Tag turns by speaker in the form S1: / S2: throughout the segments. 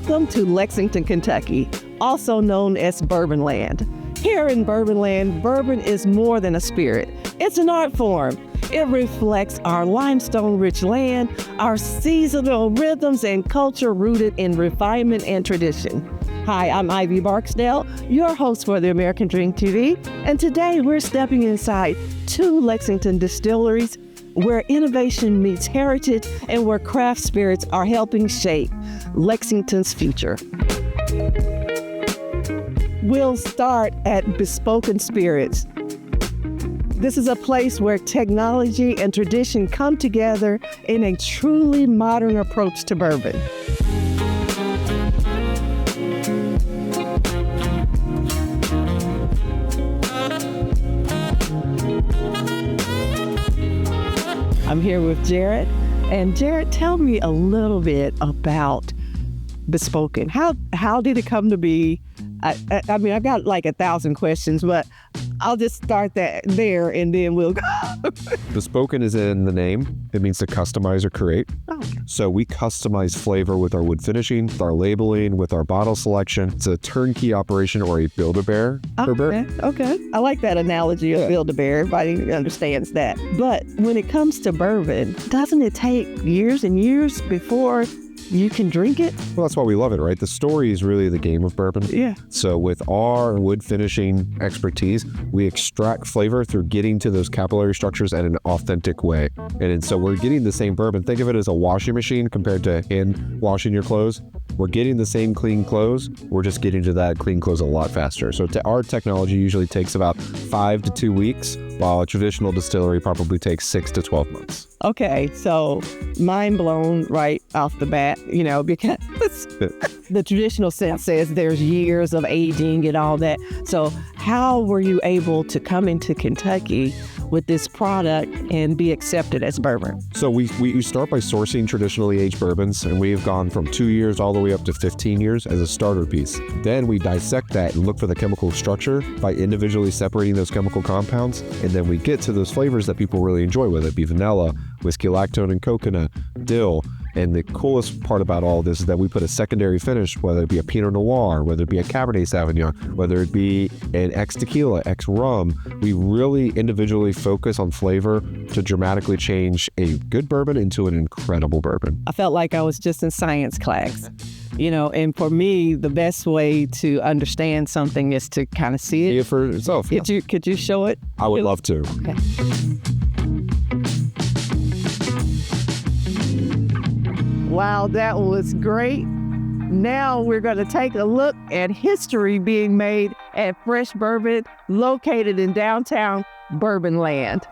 S1: Welcome to Lexington, Kentucky, also known as Bourbonland. Here in Bourbonland, bourbon is more than a spirit. It's an art form. It reflects our limestone-rich land, our seasonal rhythms, and culture rooted in refinement and tradition. Hi, I'm Ivy Barksdale, your host for the American Drink TV, and today we're stepping inside two Lexington distilleries where innovation meets heritage and where craft spirits are helping shape Lexington's future. We'll start at Bespoken Spirits. This is a place where technology and tradition come together in a truly modern approach to bourbon. I'm here with Jared. And Jared, tell me a little bit about Bespoken. How did it come to be? I mean, I've got like 1,000 questions, but I'll just start there and then we'll go.
S2: Bespoken is in the name. It means to customize or create.
S1: Oh.
S2: So we customize flavor with our wood finishing, with our labeling, with our bottle selection. It's a turnkey operation or a Build-A-Bear.
S1: Okay. I like that analogy of Build-A-Bear. Everybody understands that. But when it comes to bourbon, doesn't it take years and years before you can drink it?
S2: Well, that's why we love it, right? The story is really the game of bourbon.
S1: Yeah.
S2: So with our wood finishing expertise, we extract flavor through getting to those capillary structures in an authentic way. And so we're getting the same bourbon. Think of it as a washing machine compared to hand washing your clothes. We're getting the same clean clothes. We're just getting to that clean clothes a lot faster. So our technology usually takes about 5 to 2 weeks, while a traditional distillery probably takes 6 to 12 months.
S1: Okay, so mind blown right off the bat, because the traditional sense says there's years of aging and all that. So how were you able to come into Kentucky with this product and be accepted as bourbon?
S2: So we start by sourcing traditionally aged bourbons, and we've gone from 2 years all the way up to 15 years as a starter piece. Then we dissect that and look for the chemical structure by individually separating those chemical compounds, and then we get to those flavors that people really enjoy, whether it be vanilla, whiskey lactone and coconut, dill. And the coolest part about all this is that we put a secondary finish, whether it be a Pinot Noir, whether it be a Cabernet Sauvignon, whether it be an X tequila, X rum. We really individually focus on flavor to dramatically change a good bourbon into an incredible bourbon.
S1: I felt like I was just in science class, and for me, the best way to understand something is to kind of see it.
S2: See it for itself.
S1: Could you show it?
S2: I would love to.
S1: Okay. Wow, that was great. Now we're going to take a look at history being made at Fresh Bourbon, located in downtown Bourbonland.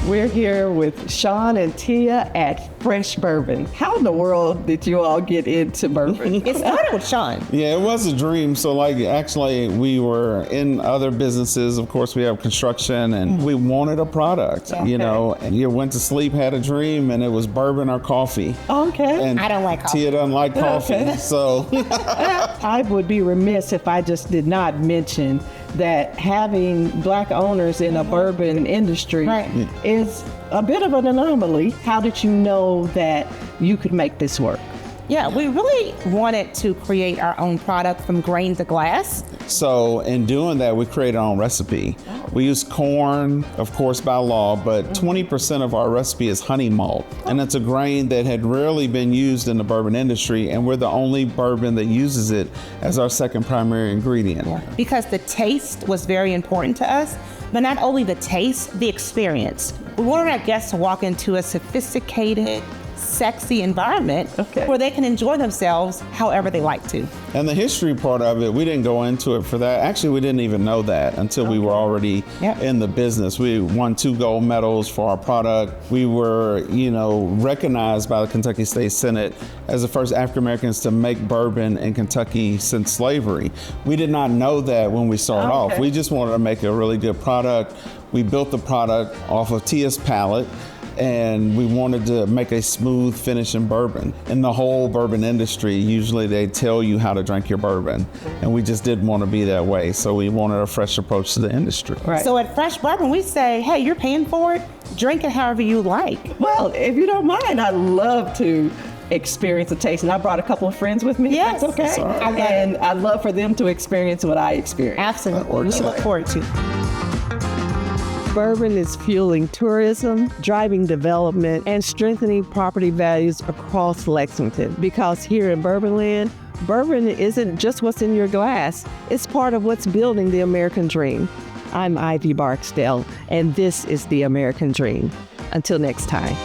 S1: We're here with Sean and Tia at Fresh Bourbon. How in the world did you all get into bourbon?
S3: It started with Sean.
S4: Yeah, it was a dream. So actually we were in other businesses. Of course, we have construction and we wanted a product,
S1: Okay.
S4: and you went to sleep, had a dream, and it was bourbon or coffee.
S1: Okay.
S4: And
S3: I don't like coffee.
S4: Tia doesn't like coffee.
S1: Okay.
S4: So
S1: I would be remiss if I just did not mention that having Black owners in a bourbon industry is a bit of an anomaly. How did you know that you could make this work?
S3: Yeah, we really wanted to create our own product from grain to glass.
S4: So in doing that, we created our own recipe. We use corn, of course, by law, but 20% of our recipe is honey malt. And it's a grain that had rarely been used in the bourbon industry, and we're the only bourbon that uses it as our second primary ingredient.
S3: Because the taste was very important to us, but not only the taste, the experience. We wanted our guests to walk into a sophisticated, sexy environment where they can enjoy themselves however they like to.
S4: And the history part of it, we didn't go into it for that. Actually, we didn't even know that until we were already in the business. We won 2 gold medals for our product. We were, recognized by the Kentucky State Senate as the first African Americans to make bourbon in Kentucky since slavery. We did not know that when we started off. We just wanted to make a really good product. We built the product off of Tia's palate. and we wanted to make a smooth finish in bourbon. In the whole bourbon industry, usually they tell you how to drink your bourbon, and we just didn't want to be that way. So we wanted a fresh approach to the industry.
S1: Right.
S3: So at Fresh Bourbon, we say, hey, you're paying for it, drink it however you like.
S1: Well, if you don't mind, I'd love to experience a taste. And I brought a couple of friends with me.
S3: Yes.
S1: That's okay.
S3: Sorry.
S1: And I'd love for them to experience what I experienced.
S3: Absolutely. We look forward to it.
S1: Bourbon is fueling tourism, driving development, and strengthening property values across Lexington. Because here in Bourbonland, bourbon isn't just what's in your glass, it's part of what's building the American dream. I'm Ivy Barksdale, and this is the American Dream. Until next time.